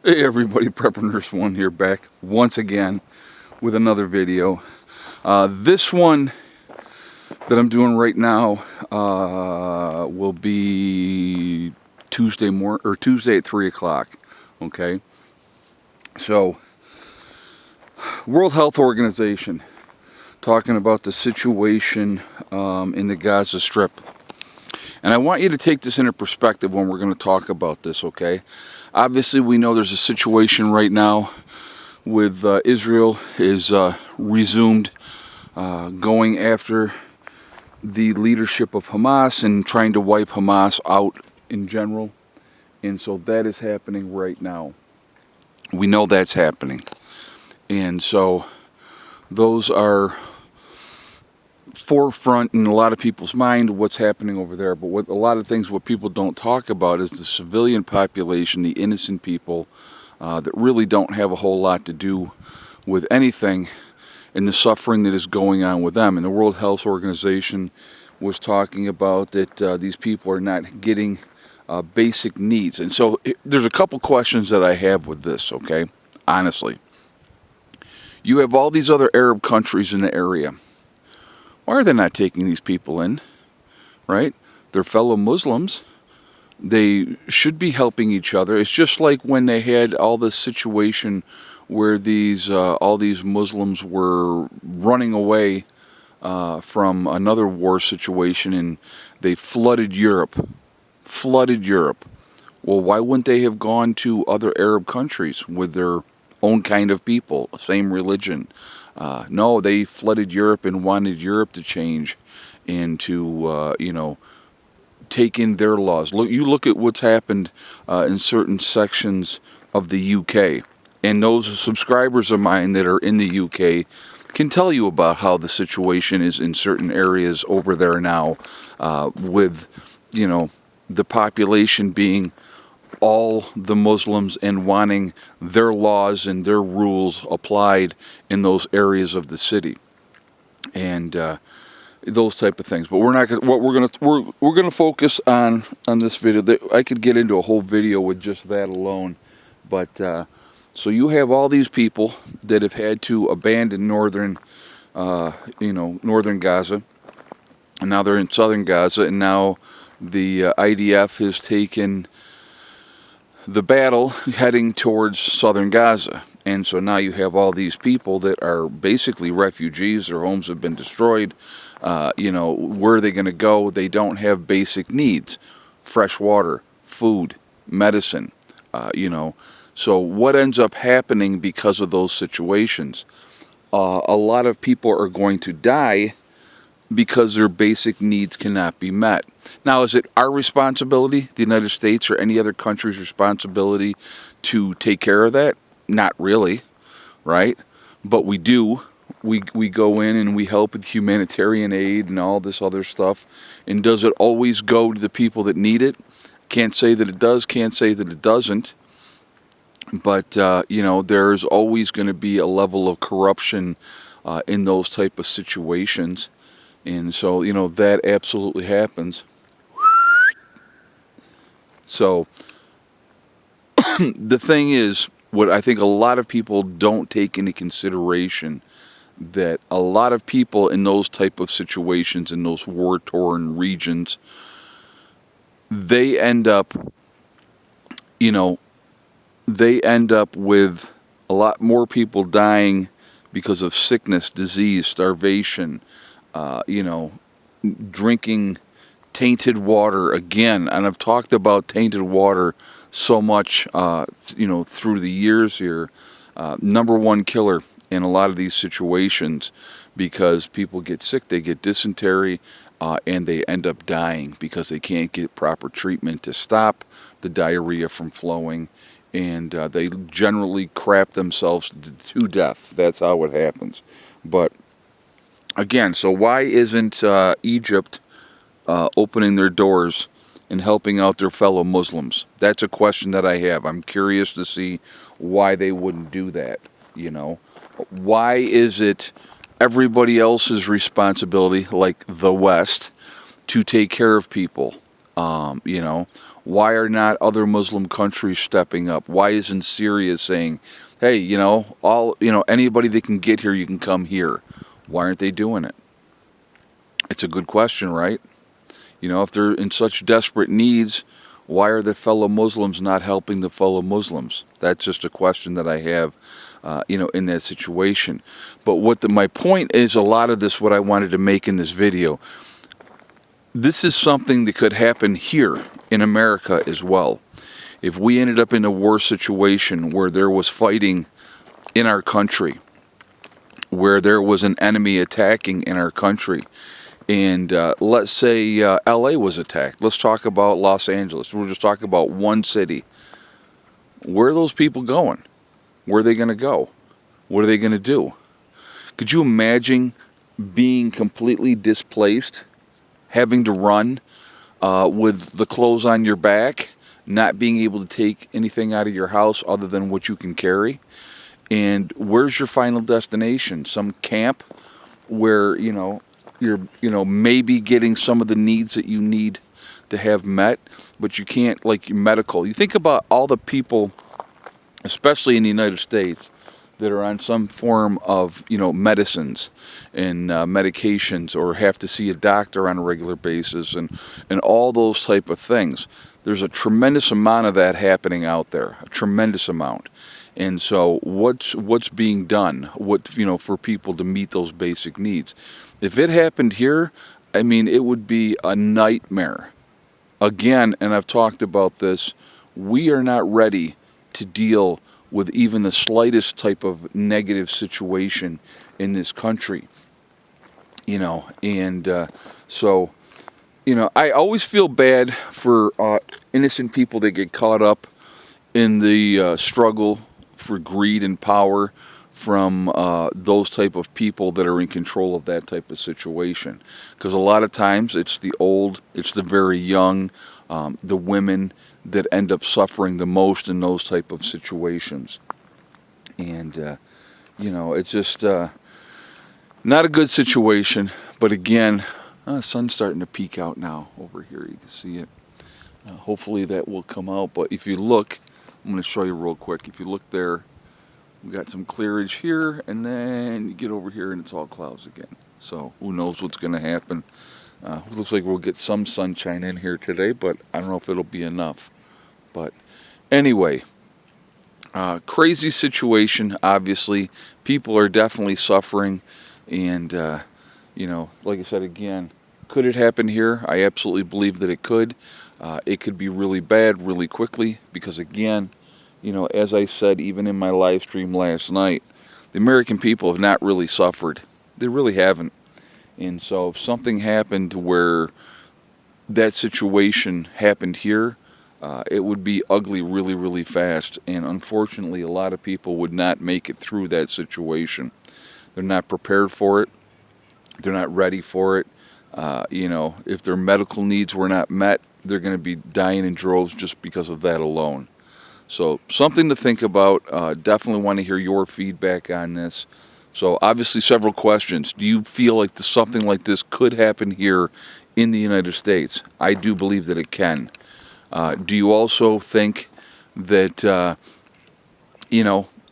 Hey everybody, Prepper Nurse 1 here, back once again with another video. This one that I'm doing right now will be Tuesday at 3 o'clock. Okay, so World Health Organization talking about the situation in the Gaza Strip. And I want you to take this into perspective when we're going to talk about this, okay? Obviously, we know there's a situation right now with Israel is resumed going after the leadership of Hamas and trying to wipe Hamas out in general. And so that is happening right now. We know that's happening. And so those are forefront in a lot of people's mind what's happening over there. But what a lot of things what people don't talk about is the civilian population, the innocent people that really don't have a whole lot to do with anything, and the suffering that is going on with them. And the World Health Organization was talking about that these people are not getting basic needs. And so there's a couple questions that I have with this, okay? Honestly. You have all these other Arab countries in the area. Why are they not taking these people in, right? They're fellow Muslims. They should be helping each other. It's just like when they had all this situation where all these Muslims were running away from another war situation, and they flooded Europe. Well, why wouldn't they have gone to other Arab countries with their own kind of people, same religion? No, they flooded Europe and wanted Europe to change and to, take in their laws. You look at what's happened in certain sections of the UK, and those subscribers of mine that are in the UK can tell you about how the situation is in certain areas over there now, with, the population being all the Muslims and wanting their laws and their rules applied in those areas of the city, and those type of things. But we're not gonna, we're gonna focus on this video. I could get into a whole video with just that alone, but so you have all these people that have had to abandon northern Gaza, and now they're in southern Gaza, and now the IDF has taken the battle heading towards southern Gaza. And so now you have all these people that are basically refugees. Their homes have been destroyed. Where are they going to go? They don't have basic needs: fresh water, food, medicine. So what ends up happening because of those situations? A lot of people are going to die because their basic needs cannot be met. Now, is it our responsibility, the United States or any other country's responsibility, to take care of that? Not really, right? But we do. We go in and we help with humanitarian aid and all this other stuff. And does it always go to the people that need it? Can't say that it does, can't say that it doesn't. But, there's always going to be a level of corruption in those type of situations. And so, that absolutely happens. So, the thing is, what I think a lot of people don't take into consideration, that a lot of people in those type of situations, in those war-torn regions, they end up with a lot more people dying because of sickness, disease, starvation, drinking tainted water again. And I've talked about tainted water so much, through the years here. Number one killer in a lot of these situations, because people get sick, they get dysentery, and they end up dying because they can't get proper treatment to stop the diarrhea from flowing, and they generally crap themselves to death. That's how it happens. But again, so why isn't Egypt opening their doors and helping out their fellow Muslims? That's a question that I have. I'm curious to see why they wouldn't do that. Why is it everybody else's responsibility, like the West, to take care of people? Why are not other Muslim countries stepping up? Why isn't Syria saying, hey, anybody that can get here, you can come here? Why aren't they doing it? It's a good question, right? If they're in such desperate needs, why are the fellow Muslims not helping the fellow Muslims? That's just a question that I have, in that situation. But my point is, a lot of this, what I wanted to make in this video, this is something that could happen here in America as well. If we ended up in a war situation where there was fighting in our country, where there was an enemy attacking in our country, and let's say LA was attacked. Let's talk about Los Angeles. We're just talking about one city. Where are those people going? Where are they going to go? What are they going to do? Could you imagine being completely displaced, having to run with the clothes on your back, not being able to take anything out of your house other than what you can carry? And where's your final destination? Some camp where, you're maybe getting some of the needs that you need to have met, but you can't, like medical. You think about all the people, especially in the United States, that are on some form of medicines and medications, or have to see a doctor on a regular basis, and all those type of things. There's a tremendous amount of that happening out there, a tremendous amount. And so what's being done for people to meet those basic needs? If it happened here, it would be a nightmare. Again, and I've talked about this, we are not ready to deal with even the slightest type of negative situation in this country. So I always feel bad for innocent people that get caught up in the struggle for greed and power from those type of people that are in control of that type of situation. Because a lot of times it's the old, it's the very young, the women that end up suffering the most in those type of situations. And, it's just not a good situation. But again, the sun's starting to peek out now over here. You can see it. Hopefully that will come out. But if you look, I'm going to show you real quick. If you look there, we got some clearage here, and then you get over here and it's all clouds again. So who knows what's going to happen. Looks like we'll get some sunshine in here today, but I don't know if it'll be enough. But anyway, crazy situation, obviously. People are definitely suffering, and, like I said again, could it happen here? I absolutely believe that it could. It could be really bad really quickly because, again, as I said, even in my live stream last night, the American people have not really suffered. They really haven't. And so if something happened where that situation happened here, it would be ugly really, really fast. And unfortunately, a lot of people would not make it through that situation. They're not prepared for it. They're not ready for it. If their medical needs were not met, they're going to be dying in droves just because of that alone. So something to think about. Definitely want to hear your feedback on this. So obviously several questions. Do you feel like something like this could happen here in the United States? I do believe that it can. Do you also think that,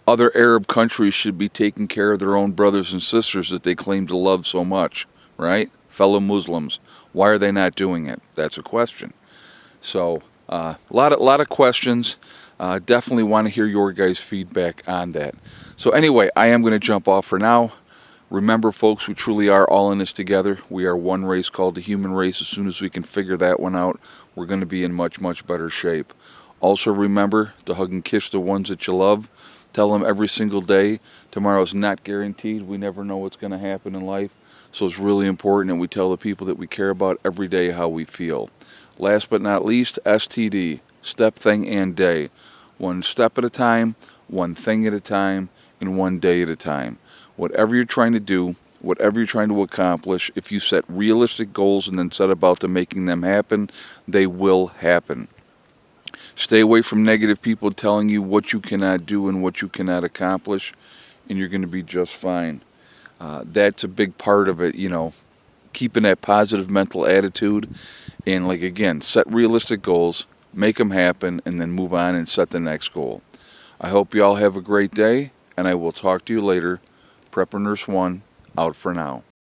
other Arab countries should be taking care of their own brothers and sisters that they claim to love so much, right? Fellow Muslims. Why are they not doing it? That's a question. So a lot of questions. Definitely want to hear your guys' feedback on that. So anyway, I am going to jump off for now. Remember, folks, we truly are all in this together. We are one race called the human race. As soon as we can figure that one out, we're going to be in much, much better shape. Also remember to hug and kiss the ones that you love. Tell them every single day, tomorrow's not guaranteed. We never know what's going to happen in life. So it's really important that we tell the people that we care about every day how we feel. Last but not least, STD, step, thing, and day. One step at a time, one thing at a time, and one day at a time. Whatever you're trying to do, whatever you're trying to accomplish, if you set realistic goals and then set about to making them happen, they will happen. Stay away from negative people telling you what you cannot do and what you cannot accomplish, and you're going to be just fine. That's a big part of it, keeping that positive mental attitude. And again, set realistic goals, make them happen, and then move on and set the next goal. I hope you all have a great day, and I will talk to you later. Prepper Nurse 1, out for now.